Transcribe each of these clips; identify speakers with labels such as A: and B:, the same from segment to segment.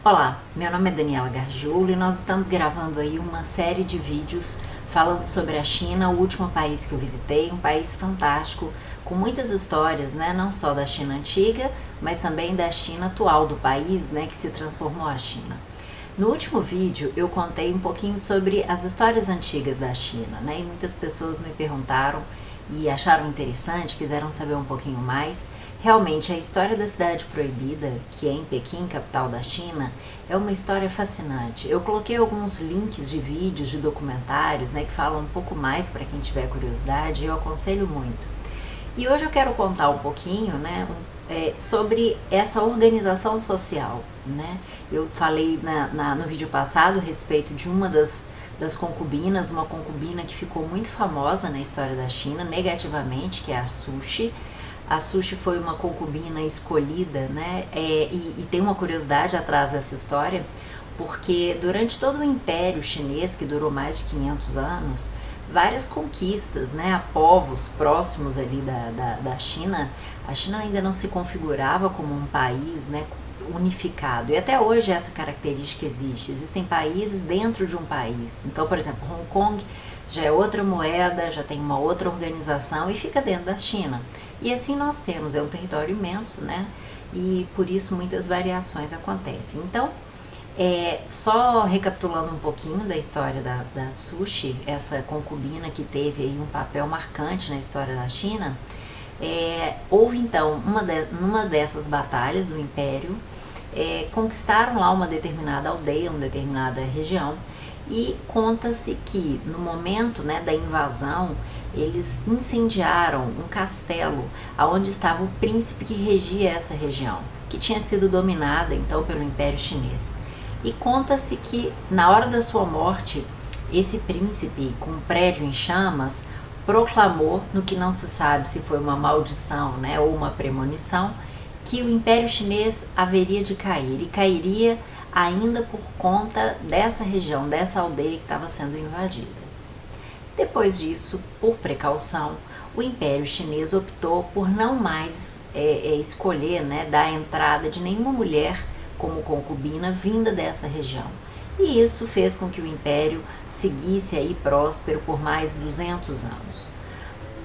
A: Olá, meu nome é Daniela Gargiulo e nós estamos gravando aí uma série de vídeos falando sobre a China, o último país que eu visitei, um país fantástico, com muitas histórias, né, não só da China antiga, mas também da China atual do país, né, que se transformou a China. No último vídeo eu contei um pouquinho sobre as histórias antigas da China, né, e muitas pessoas me perguntaram e acharam interessante, quiseram saber um pouquinho mais. Realmente, a história da Cidade Proibida, que é em Pequim, capital da China, é uma história fascinante. Eu coloquei alguns links de vídeos, de documentários, né, que falam um pouco mais para quem tiver curiosidade, e eu aconselho muito. E hoje eu quero contar um pouquinho, né, sobre essa organização social, né. Eu falei no vídeo passado a respeito de uma das concubinas, uma concubina que ficou muito famosa na história da China, negativamente, que é a Cixi. A Cixi foi uma concubina escolhida, né? E tem uma curiosidade atrás dessa história, porque durante todo o Império Chinês, que durou mais de 500 anos, várias conquistas, né, a povos próximos ali da China. A China ainda não se configurava como um país, né, unificado. E até hoje essa característica existe. Existem países dentro de um país. Então, por exemplo, Hong Kong já é outra moeda, já tem uma outra organização e fica dentro da China. E assim nós temos, é um território imenso, né? E por isso muitas variações acontecem. Então, só recapitulando um pouquinho da história da Cixi, essa concubina que teve aí um papel marcante na história da China, houve então, numa dessas batalhas do Império, conquistaram lá uma determinada aldeia, uma determinada região, e conta-se que no momento, né, da invasão, eles incendiaram um castelo onde estava o príncipe que regia essa região, que tinha sido dominada então pelo Império Chinês. E conta-se que na hora da sua morte, esse príncipe, com um prédio em chamas, proclamou, no que não se sabe se foi uma maldição, né, ou uma premonição, que o Império Chinês haveria de cair, e cairia ainda por conta dessa região, dessa aldeia que estava sendo invadida. Depois disso, por precaução, o Império Chinês optou por não mais escolher, né, dar entrada de nenhuma mulher como concubina vinda dessa região. E isso fez com que o Império seguisse aí próspero por mais 200 anos.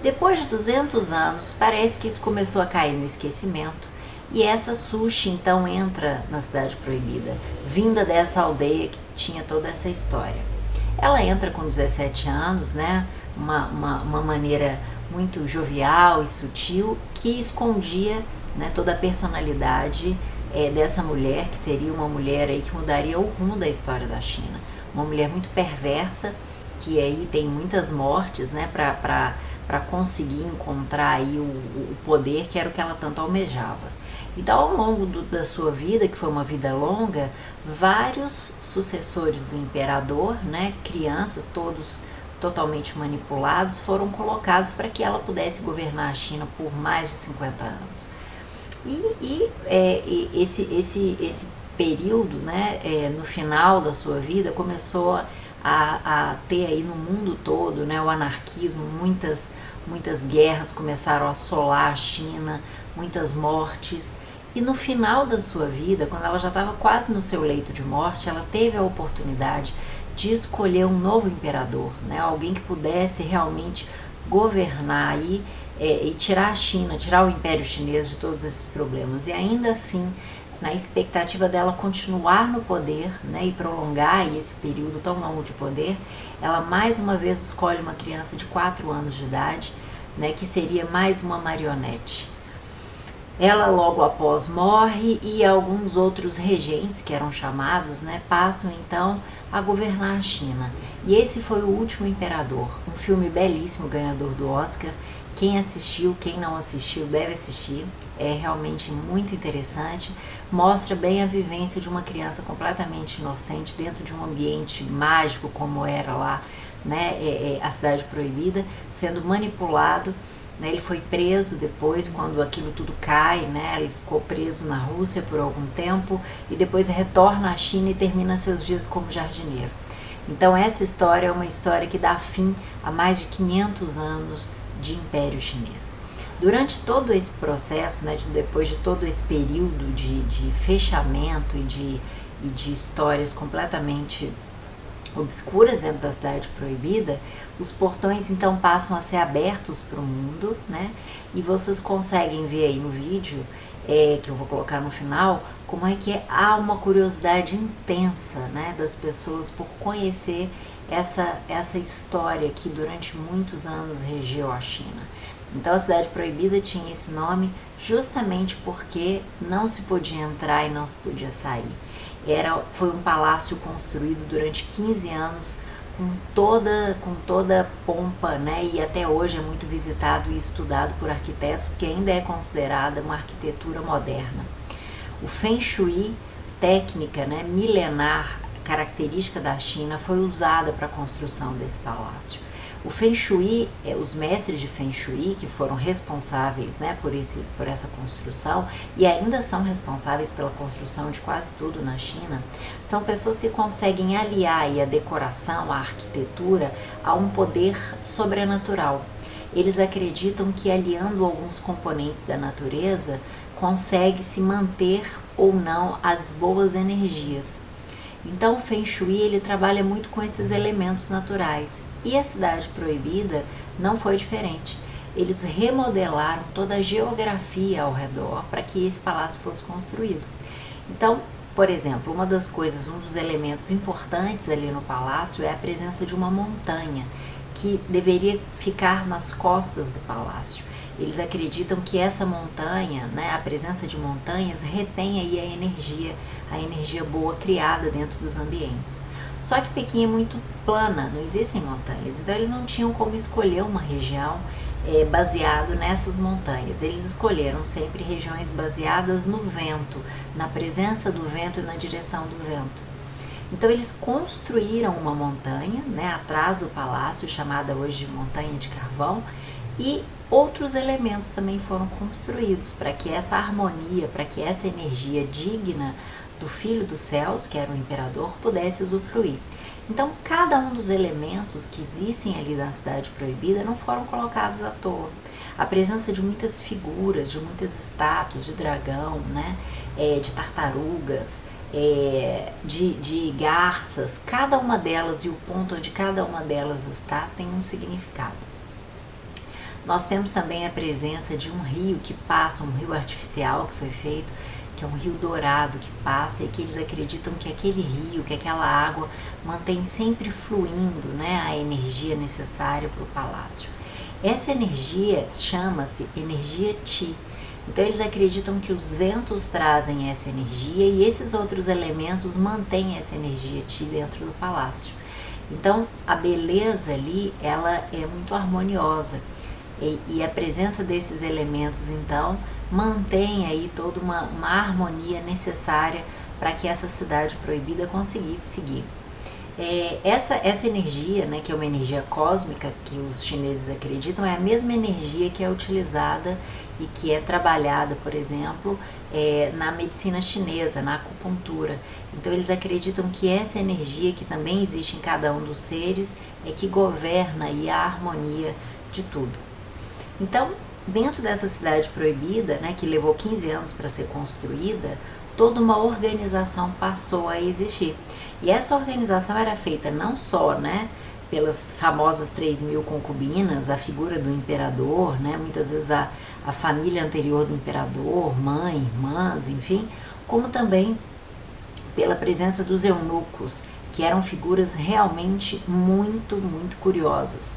A: Depois de 200 anos, parece que isso começou a cair no esquecimento, e essa Cixi então entra na Cidade Proibida, vinda dessa aldeia que tinha toda essa história. Ela entra com 17 anos, né, uma maneira muito jovial e sutil, que escondia, né, toda a personalidade dessa mulher, que seria uma mulher aí que mudaria o rumo da história da China. Uma mulher muito perversa, que aí tem muitas mortes, né, para conseguir encontrar aí o poder que era o que ela tanto almejava. Então, ao longo da sua vida, que foi uma vida longa, vários sucessores do imperador, né, crianças, todos totalmente manipulados, foram colocados para que ela pudesse governar a China por mais de 50 anos. Esse período, né, no final da sua vida, começou a ter aí no mundo todo, né, o anarquismo, muitas guerras começaram a assolar a China, muitas mortes. E no final da sua vida, quando ela já estava quase no seu leito de morte, ela teve a oportunidade de escolher um novo imperador, né? Alguém que pudesse realmente governar aí, e tirar a China, tirar o Império Chinês de todos esses problemas. E ainda assim, na expectativa dela continuar no poder, né, e prolongar aí esse período tão longo de poder, ela mais uma vez escolhe uma criança de 4 anos de idade, né, que seria mais uma marionete. Ela logo após morre e alguns outros regentes, que eram chamados, né, passam então a governar a China. E esse foi o último imperador, um filme belíssimo, ganhador do Oscar. Quem assistiu, quem não assistiu, deve assistir, é realmente muito interessante. Mostra bem a vivência de uma criança completamente inocente dentro de um ambiente mágico como era lá, né, a Cidade Proibida, sendo manipulado. Ele foi preso depois, quando aquilo tudo cai, né? Ele ficou preso na Rússia por algum tempo e depois retorna à China e termina seus dias como jardineiro. Então essa história é uma história que dá fim a mais de 500 anos de Império Chinês. Durante todo esse processo, né, depois de todo esse período de fechamento e e de histórias completamente obscuras dentro da Cidade Proibida, os portões então passam a ser abertos para o mundo, né? E vocês conseguem ver aí no vídeo, que eu vou colocar no final, como é que há uma curiosidade intensa, né, das pessoas por conhecer essa história que durante muitos anos regeu a China. Então a Cidade Proibida tinha esse nome justamente porque não se podia entrar e não se podia sair. Foi um palácio construído durante 15 anos com toda pompa, né? E até hoje é muito visitado e estudado por arquitetos, porque ainda é considerada uma arquitetura moderna. O Feng Shui, técnica, né, milenar, característica da China, foi usada para a construção desse palácio. O Feng Shui, os mestres de Feng Shui, que foram responsáveis, né, por essa construção e ainda são responsáveis pela construção de quase tudo na China, são pessoas que conseguem aliar aí a decoração, a arquitetura, a um poder sobrenatural. Eles acreditam que aliando alguns componentes da natureza, consegue se manter ou não as boas energias. Então o Feng Shui ele trabalha muito com esses elementos naturais. E a Cidade Proibida não foi diferente. Eles remodelaram toda a geografia ao redor para que esse palácio fosse construído. Então, por exemplo, uma das coisas, um dos elementos importantes ali no palácio é a presença de uma montanha que deveria ficar nas costas do palácio. Eles acreditam que essa montanha, né, a presença de montanhas retém aí a energia boa criada dentro dos ambientes. Só que Pequim é muito plana, não existem montanhas, então eles não tinham como escolher uma região baseado nessas montanhas. Eles escolheram sempre regiões baseadas no vento, na presença do vento e na direção do vento. Então eles construíram uma montanha, né, atrás do palácio, chamada hoje de Montanha de Carvão, e outros elementos também foram construídos para que essa harmonia, para que essa energia digna do Filho dos Céus, que era o imperador, pudesse usufruir. Então, cada um dos elementos que existem ali na Cidade Proibida não foram colocados à toa. A presença de muitas figuras, de muitas estátuas de dragão, né, de tartarugas, de garças, cada uma delas e o ponto onde cada uma delas está tem um significado. Nós temos também a presença de um rio que passa, um rio artificial que foi feito, que é um rio dourado que passa e que eles acreditam que aquele rio, que aquela água mantém sempre fluindo, né, a energia necessária para o palácio. Essa energia chama-se energia Qi. Então eles acreditam que os ventos trazem essa energia e esses outros elementos mantêm essa energia Qi dentro do palácio. Então a beleza ali, ela é muito harmoniosa. E a presença desses elementos, então, mantém aí toda uma harmonia necessária para que essa Cidade Proibida conseguisse seguir. Essa energia, né, que é uma energia cósmica, que os chineses acreditam, é a mesma energia que é utilizada e que é trabalhada, por exemplo, na medicina chinesa, na acupuntura. Então eles acreditam que essa energia que também existe em cada um dos seres é que governa aí a harmonia de tudo. Então, dentro dessa Cidade Proibida, né, que levou 15 anos para ser construída, toda uma organização passou a existir. E essa organização era feita não só, né, pelas famosas 3.000 concubinas, a figura do imperador, né, muitas vezes a família anterior do imperador, mãe, irmãs, enfim, como também pela presença dos eunucos, que eram figuras realmente muito, muito curiosas.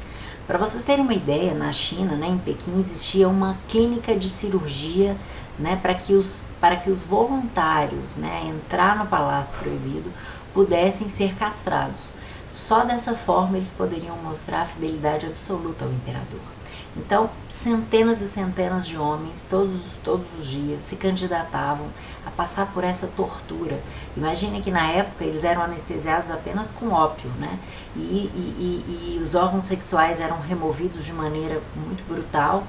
A: Para vocês terem uma ideia, na China, né, em Pequim, existia uma clínica de cirurgia, né, para que os voluntários, né, entrar no Palácio Proibido pudessem ser castrados. Só dessa forma eles poderiam mostrar a fidelidade absoluta ao imperador. Então, centenas e centenas de homens, todos os dias, se candidatavam a passar por essa tortura. Imagine que na época eles eram anestesiados apenas com ópio, né? E os órgãos sexuais eram removidos de maneira muito brutal,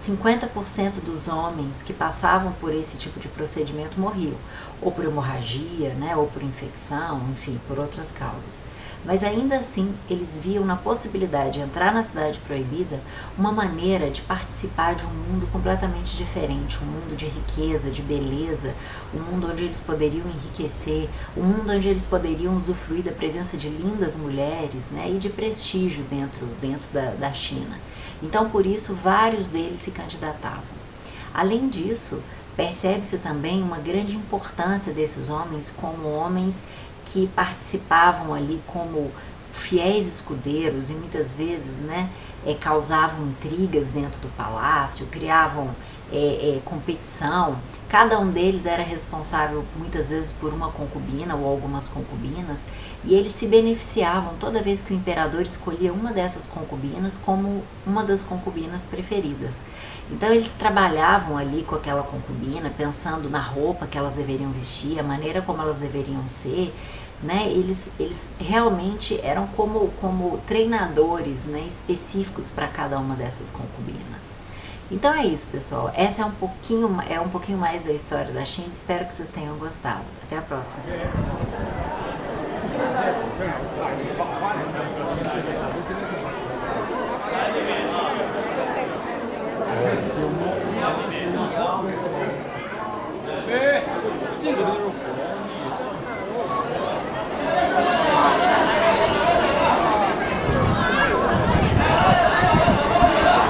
A: 50% dos homens que passavam por esse tipo de procedimento morriam, ou por hemorragia, né, ou por infecção, enfim, por outras causas. Mas ainda assim, eles viam na possibilidade de entrar na Cidade Proibida uma maneira de participar de um mundo completamente diferente, um mundo de riqueza, de beleza, um mundo onde eles poderiam enriquecer, um mundo onde eles poderiam usufruir da presença de lindas mulheres, né, e de prestígio dentro da China. Então, por isso, vários deles se candidatavam. Além disso, percebe-se também uma grande importância desses homens como homens que participavam ali como fiéis escudeiros e muitas vezes, né, causavam intrigas dentro do palácio, criavam competição. Cada um deles era responsável muitas vezes por uma concubina ou algumas concubinas, e eles se beneficiavam toda vez que o imperador escolhia uma dessas concubinas como uma das concubinas preferidas. Então eles trabalhavam ali com aquela concubina, pensando na roupa que elas deveriam vestir, a maneira como elas deveriam ser, né? Eles realmente eram como treinadores, né, específicos para cada uma dessas concubinas. Então é isso, pessoal. Essa é um pouquinho mais da história da China. Espero que vocês tenham gostado. Até a próxima.